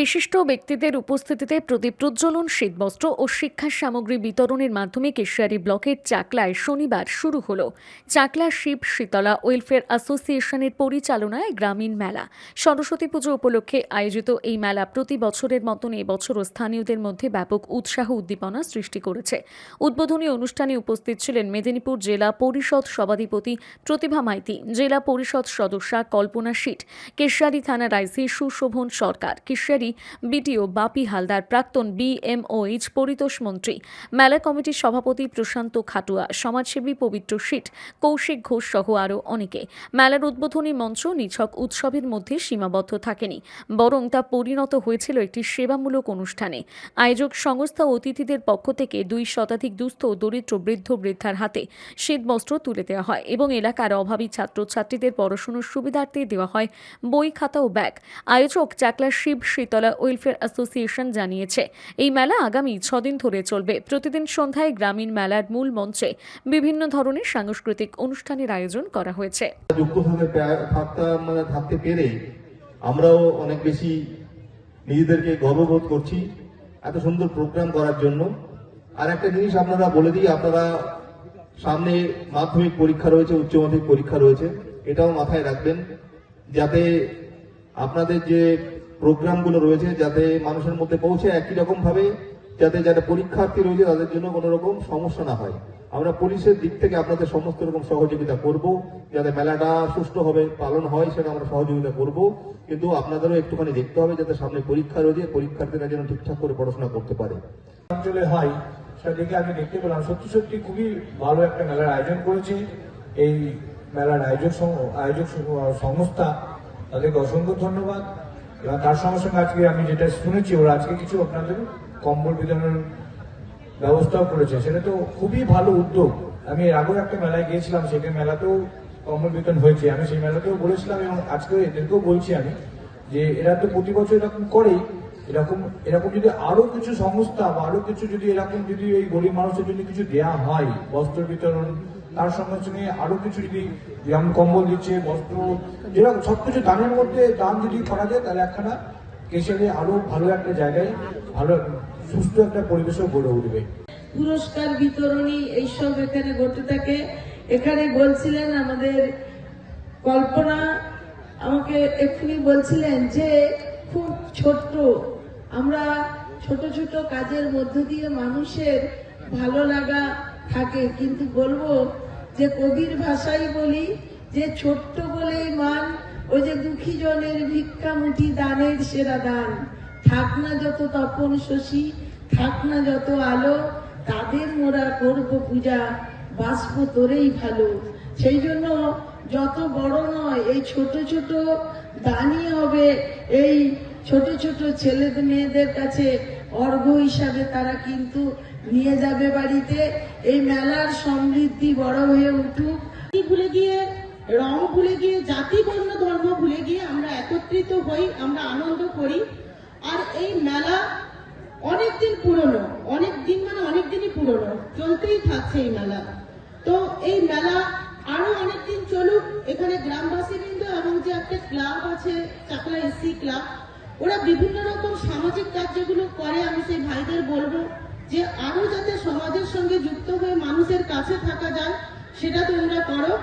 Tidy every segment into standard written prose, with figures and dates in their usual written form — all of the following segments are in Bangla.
বিশিষ্ট ব্যক্তিদের উপস্থিতিতে প্রদীপ প্রজ্বলন, শীতবস্ত্র ও শিক্ষা সামগ্রী বিতরণের মাধ্যমে কেশিয়ারি ব্লকের চাকলায় শনিবার শুরু হলো চাকলা শিব শীতলা ওয়েলফেয়ার অ্যাসোসিয়েশনের পরিচালনায় গ্রামীণ মেলা। সরস্বতী পুজো উপলক্ষে আয়োজিত এই মেলা প্রতি বছরের মতন এবছরও স্থানীয়দের মধ্যে ব্যাপক উৎসাহ উদ্দীপনা সৃষ্টি করেছে। উদ্বোধনী অনুষ্ঠানে উপস্থিত ছিলেন মেদিনীপুর জেলা পরিষদ সভাধিপতি প্রতিভা মাইতি, জেলা পরিষদ সদস্যা কল্পনা শীট, কেশিয়ারি থানার আইসি সুশোভন সরকার, বিডিও বাপি হালদার, প্রাক্তন বিএমওএইচ পরিতোষ মন্ত্রী, মেলা কমিটির সভাপতি প্রশান্ত খাটুয়া, সমাজসেবী পবিত্র শীট, কৌশিক ঘোষ সহ আরও অনেকে। মেলার উদ্বোধনী মঞ্চ নিছক উৎসবের মধ্যে সীমাবদ্ধ থাকেনি, বরং তা পরিণত হয়েছিল একটি সেবামূলক অনুষ্ঠানে। আয়োজক সংস্থা ও অতিথিদের পক্ষ থেকে 2 শতাধিক দুস্থ ও দরিদ্র বৃদ্ধ বৃদ্ধার হাতে শীতবস্ত্র তুলে দেওয়া হয় এবং এলাকার অভাবী ছাত্রছাত্রীদের পড়াশোনার সুবিধার্থে দেওয়া হয় বই, খাতা ও ব্যাগ। আয়োজক চাকলা শিব শীতলা ওয়েলফেয়ার অ্যাসোসিয়েশন জানিয়েছে, এই মেলা আগামী 6 দিন ধরে চলবে। প্রতিদিন সন্ধ্যায় গ্রামীণ মেলার মূল মঞ্চে বিভিন্ন ধরনের সাংস্কৃতিক অনুষ্ঠানের আয়োজন করা হয়েছে। থাকতে পেরে আমরাও অনেক বেশি নিজেদেরকে গর্ববোধ করছি এত সুন্দর প্রোগ্রাম করার জন্য। আর একটা জিনিস আপনারা বলে দিই, আপনারা সামনে মাধ্যমিক পরীক্ষা রয়েছে, উচ্চ মাধ্যমিক পরীক্ষা রয়েছে, এটাও মাথায় রাখবেন যাতে আপনাদের যে প্রোগ্রামগুলো রয়েছে যাতে মানুষের মধ্যে পৌঁছে একই রকম ভাবে, যাতে যারা পরীক্ষার্থী রয়েছে তাদের জন্য কোনো রকম সমস্যা না হয়। আমরা পুলিশের দিক থেকে আপনাদের সমস্ত রকম সহযোগিতা করব, যাতে মেলাটা সুষ্ঠুভাবে পালন হয় সেটা আমরা সহযোগিতা করব। কিন্তু আপনাদেরও একটুখানি দেখতে হবে যাতে সামনে পরীক্ষা রয়েছে, পরীক্ষার্থীরা যেন ঠিকঠাক করে পড়াশোনা করতে পারে। অঞ্চলে হয় সেটা দেখে আমি দেখতে পেলাম সত্যি সত্যি খুবই ভালো একটা মেলার আয়োজন করেছে এই মেলার আয়োজক সংস্থা, তাদেরকে অসংখ্য ধন্যবাদ। এবং তার সঙ্গে সঙ্গে আজকে আমি যেটা শুনেছি ওরা আজকে কিছু আপনাদের কম্বল বিতরণের ব্যবস্থাও করেছে, সেটা তো খুবই ভালো উদ্যোগ। আমি এর আগেও একটা মেলায় গিয়েছিলাম, সেখানে মেলাতেও কম্বল বিতরণ হয়েছে, আমি সেই মেলাতেও বলেছিলাম এবং আজকে এদেরকেও বলছি আমি যে এরা তো প্রতি বছর এরকম করেই। এরকম যদি আরো কিছু সংস্থা বা আরো কিছু যদি এরকম যদি এই গরিব মানুষের জন্য কিছু দেয়া হয়, বস্ত্র বিতরণ, তার সঙ্গে সঙ্গে আরো কিছু যদি যেমন কম্বল দিচ্ছে, বস্ত্র, যেরকম সবকিছু দানের মধ্যে দান যদি করা যায় তাহলে একখানা কেশিয়ারি আরো ভালো একটা জায়গায় ভালো সুস্থ একটা পরিবেশও গড়ে উঠবে। পুরস্কার বিতরণী এইসব এখানে ঘটে থাকে। এখানে বলছিলেন আমাদের কল্পনা, আমাকে এক্ষুনি বলছিলেন যে খুব ছোট্ট, আমরা ছোট ছোট কাজের মধ্য দিয়ে মানুষের ভালো লাগা থাকে, কিন্তু বলবো যে কবির ভাষাই বলি যে ছোট্ট বলেই মান, ওই যে দুঃখী জনের ভিক্ষা মুঠি দানের সেরা দান। থাক না যত তপন শশী, থাক না যত আলো, তাদের মোরা করব পূজা, বাঁচবো তোরেই ভালো। সেই জন্য যত বড় নয়, এই ছোট ছোট দানই হবে এই ছোট ছোট ছেলে মেয়েদের কাছে অর্ঘ্য হিসাবে তারা কিন্তু নিয়ে যাবে বাড়িতে। এই মেলার সমৃদ্ধি বড় হয়ে উঠুক। ভুলে গিয়ে, রং ভুলে গিয়ে, জাতি বর্ণ ধর্ম ভুলে গিয়ে আমরা একত্রিত হই, আমরা আনন্দ করি। আর এই মেলা অনেকদিন পুরনো, অনেকদিন মানে অনেকদিনই পুরনো, চলতেই থাকছে এই মেলা। তো এই মেলা আরো অনেকদিন চলুক। এখানে গ্রামবাসী বৃন্দ এবং যে একটা ক্লাব আছে চাকলা এসসি ক্লাব, ওরা বিভিন্ন রকম সামাজিক কাজ যেগুলো করে, আমি সেই ভাইদের বলবো যে আরো যাতে সমাজের সঙ্গে যুক্ত হয়ে মানুষের কাছে থাকা যায়, সেটা তোমরা করো।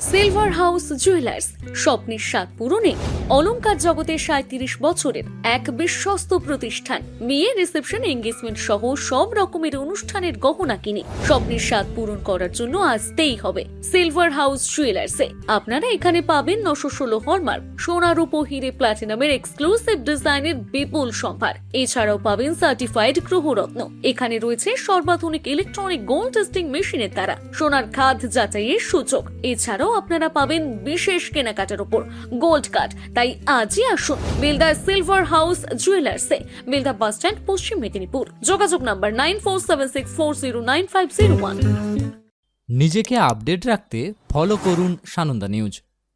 সিলভার হাউস জুয়েলার্স, স্বপ্নের স্বাদ পূরণে অলংকার জগতের 37 বছরের এক বিশ্বস্ত প্রতিষ্ঠান। বিয়ে, রিসেপশন, এঙ্গেজমেন্ট সহ সব রকমের অনুষ্ঠানের গহনা কিনে স্বপ্নের স্বাদ পূরণ করার জন্য আসতেই হবে সিলভার হাউস জুয়েলার্সে। আপনারা এখানে পাবেন 916 হলমার্ক সোনা, রূপো, হিরে, প্লাটিনামের এক্সক্লুসিভ ডিজাইনের বিপুল সম্ভার। এছাড়াও পাবেন সার্টিফাইড গ্রহরত্ন। এখানে রয়েছে সর্বাধুনিক ইলেকট্রনিক গোল্ড টেস্টিং মেশিনের দ্বারা সোনার খাদ যাচাইয়ের সুযোগ। এছাড়াও আপনারা পাবেন বিশেষ কেনাকাটার উপর গোল্ড কার্ড। তাই আজই আসুন বেলদা সিলভার হাউস জুয়েলার্সে, বেলদা বাস স্ট্যান্ড, পশ্চিম মেদিনীপুর। যোগাযোগ নাম্বার 9476409501। নিজেকে আপডেট রাখতে ফলো করুন সানন্দা নিউজ।